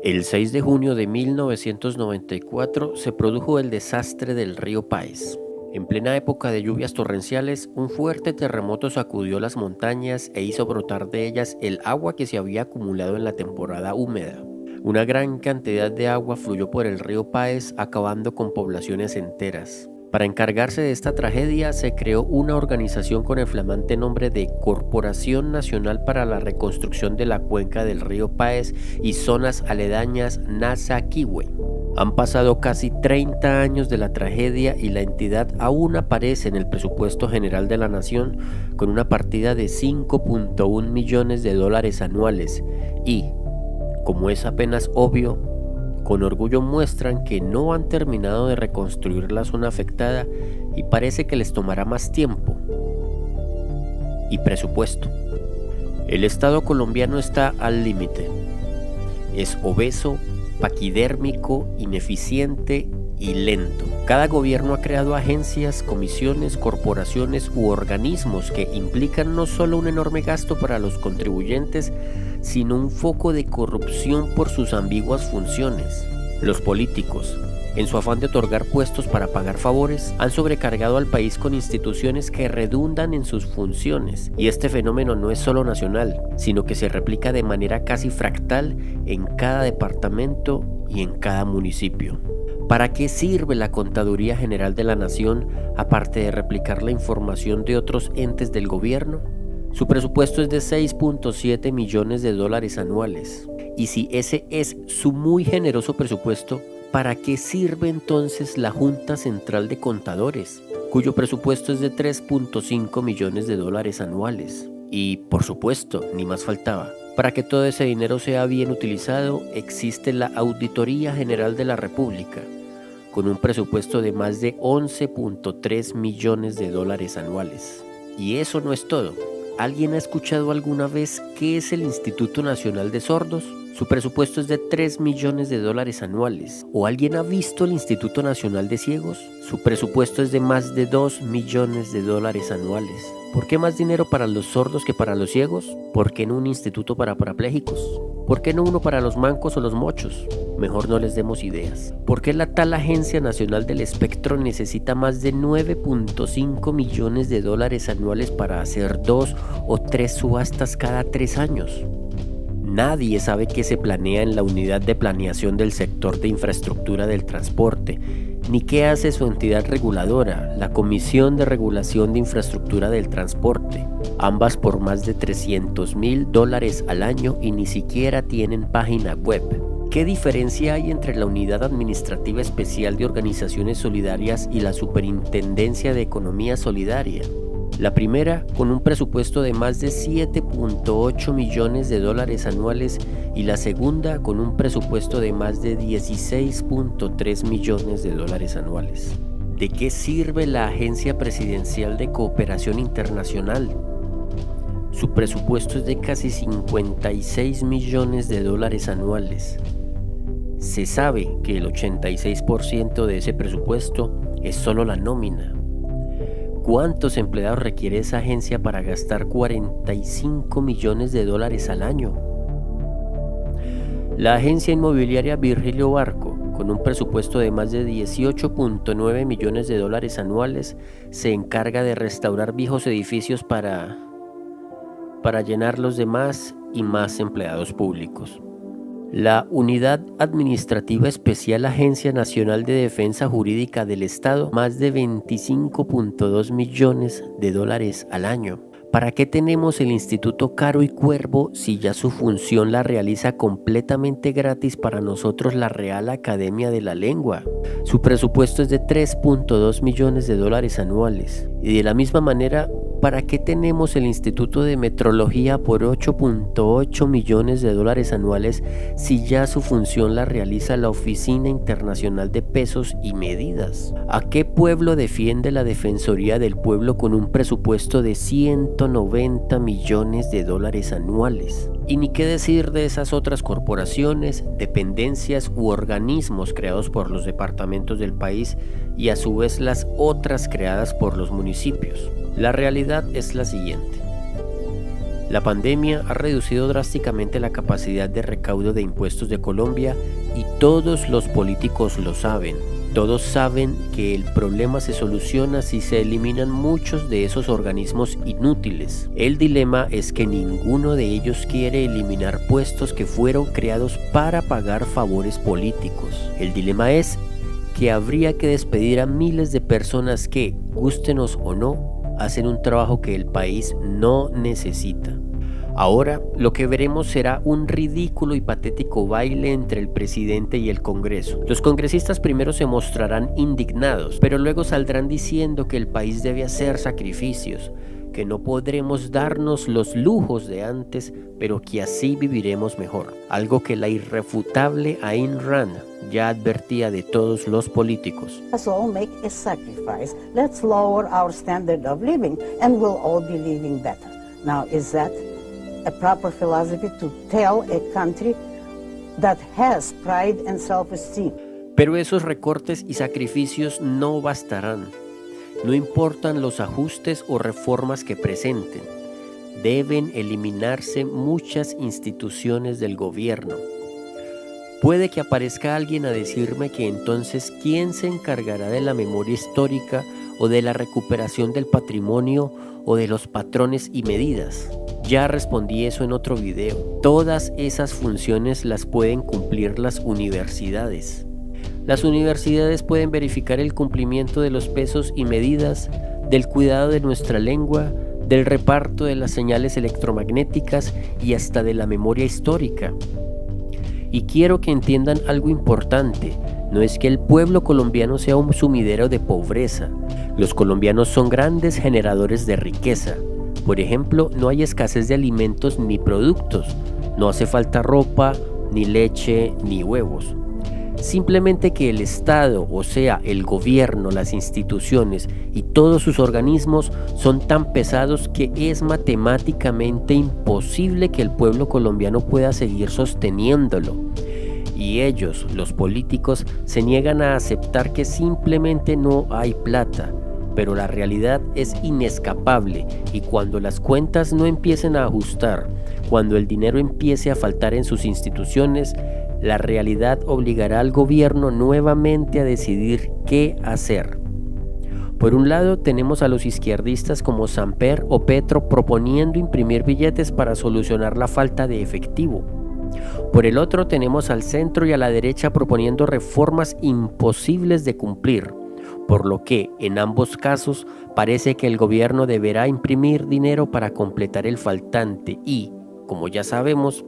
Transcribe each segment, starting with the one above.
El 6 de junio de 1994 se produjo el desastre del río Páez. En plena época de lluvias torrenciales, un fuerte terremoto sacudió las montañas e hizo brotar de ellas el agua que se había acumulado en la temporada húmeda. Una gran cantidad de agua fluyó por el río Páez, acabando con poblaciones enteras. Para encargarse de esta tragedia se creó una organización con el flamante nombre de Corporación Nacional para la Reconstrucción de la Cuenca del Río Páez y Zonas Aledañas, NASA-Quihue. Han pasado casi 30 años de la tragedia y la entidad aún aparece en el presupuesto general de la nación con una partida de $5.1 millones anuales y, como es apenas obvio, con orgullo muestran que no han terminado de reconstruir la zona afectada y parece que les tomará más tiempo y presupuesto. El Estado colombiano está al límite. Es obeso, paquidérmico, ineficiente y lento. Cada gobierno ha creado agencias, comisiones, corporaciones u organismos que implican no solo un enorme gasto para los contribuyentes, sino un foco de corrupción por sus ambiguas funciones. Los políticos, en su afán de otorgar puestos para pagar favores, han sobrecargado al país con instituciones que redundan en sus funciones, y este fenómeno no es solo nacional, sino que se replica de manera casi fractal en cada departamento y en cada municipio. ¿Para qué sirve la Contaduría General de la Nación, aparte de replicar la información de otros entes del gobierno? Su presupuesto es de $6.7 millones anuales. Y si ese es su muy generoso presupuesto, ¿para qué sirve entonces la Junta Central de Contadores, cuyo presupuesto es de $3.5 millones anuales? Y, por supuesto, ni más faltaba, para que todo ese dinero sea bien utilizado, existe la Auditoría General de la República, con un presupuesto de más de $11.3 millones anuales. Y eso no es todo. ¿Alguien ha escuchado alguna vez qué es el Instituto Nacional de Sordos? Su presupuesto es de $3 millones anuales. ¿O alguien ha visto el Instituto Nacional de Ciegos? Su presupuesto es de más de $2 millones anuales. ¿Por qué más dinero para los sordos que para los ciegos? ¿Por qué no un instituto para parapléjicos? ¿Por qué no uno para los mancos o los mochos? Mejor no les demos ideas. ¿Por qué la tal Agencia Nacional del Espectro necesita más de $9.5 millones anuales para hacer 2 o 3 subastas cada 3 años? Nadie sabe qué se planea en la Unidad de Planeación del Sector de Infraestructura del Transporte, ni qué hace su entidad reguladora, la Comisión de Regulación de Infraestructura del Transporte, ambas por más de $300.000 al año y ni siquiera tienen página web. ¿Qué diferencia hay entre la Unidad Administrativa Especial de Organizaciones Solidarias y la Superintendencia de Economía Solidaria? La primera con un presupuesto de más de $7.8 millones anuales y la segunda con un presupuesto de más de $16.3 millones anuales. ¿De qué sirve la Agencia Presidencial de Cooperación Internacional? Su presupuesto es de casi $56 millones anuales. Se sabe que el 86% de ese presupuesto es solo la nómina. ¿Cuántos empleados requiere esa agencia para gastar $45 millones al año? La agencia inmobiliaria Virgilio Barco, con un presupuesto de más de $18.9 millones anuales, se encarga de restaurar viejos edificios para llenarlos de más y más empleados públicos. La Unidad Administrativa Especial Agencia Nacional de Defensa Jurídica del Estado, más de $25.2 millones al año. ¿Para qué tenemos el Instituto Caro y Cuervo si ya su función la realiza completamente gratis para nosotros la Real Academia de la Lengua? Su presupuesto es de $3.2 millones anuales. Y de la misma manera, ¿para qué tenemos el Instituto de Metrología por $8.8 millones anuales si ya su función la realiza la Oficina Internacional de Pesos y Medidas? ¿A qué pueblo defiende la Defensoría del Pueblo con un presupuesto de $190 millones anuales? Y ni qué decir de esas otras corporaciones, dependencias u organismos creados por los departamentos del país y a su vez las otras creadas por los municipios. La realidad es la siguiente. La pandemia ha reducido drásticamente la capacidad de recaudo de impuestos de Colombia y todos los políticos lo saben. Todos saben que el problema se soluciona si se eliminan muchos de esos organismos inútiles. El dilema es que ninguno de ellos quiere eliminar puestos que fueron creados para pagar favores políticos. El dilema es que habría que despedir a miles de personas que, gústenos o no, hacen un trabajo que el país no necesita. Ahora lo que veremos será un ridículo y patético baile entre el presidente y el Congreso. Los congresistas primero se mostrarán indignados, pero luego saldrán diciendo que el país debe hacer sacrificios, que no podremos darnos los lujos de antes, pero que así viviremos mejor. Algo que la irrefutable Ayn Rand ya advertía de todos los políticos. Let's all make a sacrifice. Let's lower our standard of living and we'll all be living better. Now, is that a proper philosophy to tell a country that has pride and self-esteem? Pero esos recortes y sacrificios no bastarán. No importan los ajustes o reformas que presenten. Deben eliminarse muchas instituciones del gobierno. Puede que aparezca alguien a decirme que entonces ¿quién se encargará de la memoria histórica o de la recuperación del patrimonio o de los patrones y medidas? Ya respondí eso en otro video. Todas esas funciones las pueden cumplir las universidades. Las universidades pueden verificar el cumplimiento de los pesos y medidas, del cuidado de nuestra lengua, del reparto de las señales electromagnéticas y hasta de la memoria histórica. Y quiero que entiendan algo importante, no es que el pueblo colombiano sea un sumidero de pobreza. Los colombianos son grandes generadores de riqueza. Por ejemplo, no hay escasez de alimentos ni productos, no hace falta ropa, ni leche, ni huevos. Simplemente que el Estado, o sea, el gobierno, las instituciones y todos sus organismos son tan pesados que es matemáticamente imposible que el pueblo colombiano pueda seguir sosteniéndolo. Y ellos, los políticos, se niegan a aceptar que simplemente no hay plata. Pero la realidad es inescapable y cuando las cuentas no empiecen a ajustar, cuando el dinero empiece a faltar en sus instituciones, la realidad obligará al gobierno nuevamente a decidir qué hacer. Por un lado tenemos a los izquierdistas como Samper o Petro proponiendo imprimir billetes para solucionar la falta de efectivo. Por el otro tenemos al centro y a la derecha proponiendo reformas imposibles de cumplir, por lo que en ambos casos parece que el gobierno deberá imprimir dinero para completar el faltante y, como ya sabemos,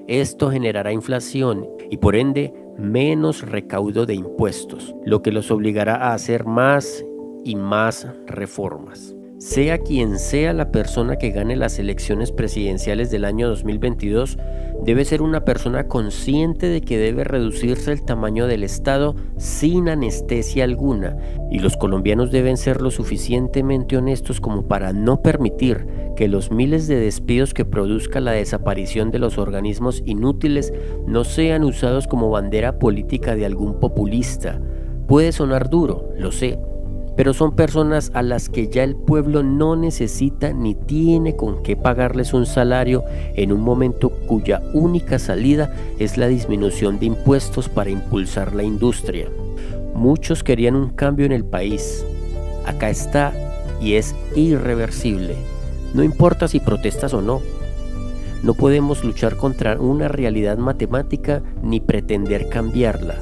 esto generará inflación y por ende menos recaudo de impuestos, lo que los obligará a hacer más y más reformas. Sea quien sea la persona que gane las elecciones presidenciales del año 2022, debe ser una persona consciente de que debe reducirse el tamaño del Estado sin anestesia alguna, y los colombianos deben ser lo suficientemente honestos como para no permitir que los miles de despidos que produzca la desaparición de los organismos inútiles no sean usados como bandera política de algún populista. Puede sonar duro, lo sé, pero son personas a las que ya el pueblo no necesita ni tiene con qué pagarles un salario en un momento cuya única salida es la disminución de impuestos para impulsar la industria. Muchos querían un cambio en el país. Acá está y es irreversible. No importa si protestas o no. No podemos luchar contra una realidad matemática ni pretender cambiarla.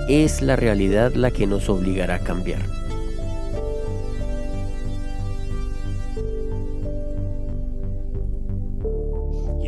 Es la realidad la que nos obligará a cambiar.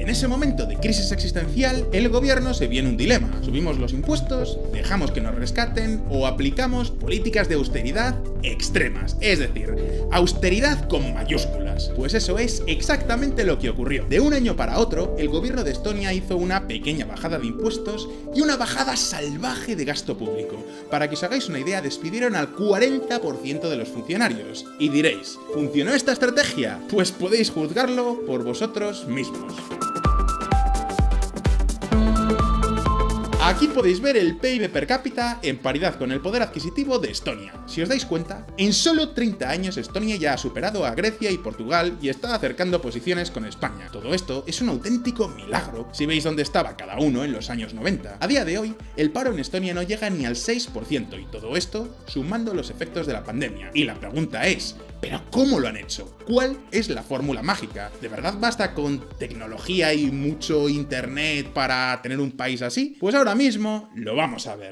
En ese momento de crisis existencial, el gobierno se vio en un dilema. ¿Subimos los impuestos, dejamos que nos rescaten o aplicamos políticas de austeridad extremas? Es decir, austeridad con mayúsculas. Pues eso es exactamente lo que ocurrió. De un año para otro, el gobierno de Estonia hizo una pequeña bajada de impuestos y una bajada salvaje de gasto público. Para que os hagáis una idea, despidieron al 40% de los funcionarios. Y diréis, ¿funcionó esta estrategia? Pues podéis juzgarlo por vosotros mismos. Aquí podéis ver el PIB per cápita en paridad con el poder adquisitivo de Estonia. Si os dais cuenta, en solo 30 años Estonia ya ha superado a Grecia y Portugal y está acercando posiciones con España. Todo esto es un auténtico milagro si veis dónde estaba cada uno en los años 90. A día de hoy, el paro en Estonia no llega ni al 6% y todo esto sumando los efectos de la pandemia. Y la pregunta es, ¿pero cómo lo han hecho? ¿Cuál es la fórmula mágica? ¿De verdad basta con tecnología y mucho internet para tener un país así? Pues ahora mismo lo vamos a ver.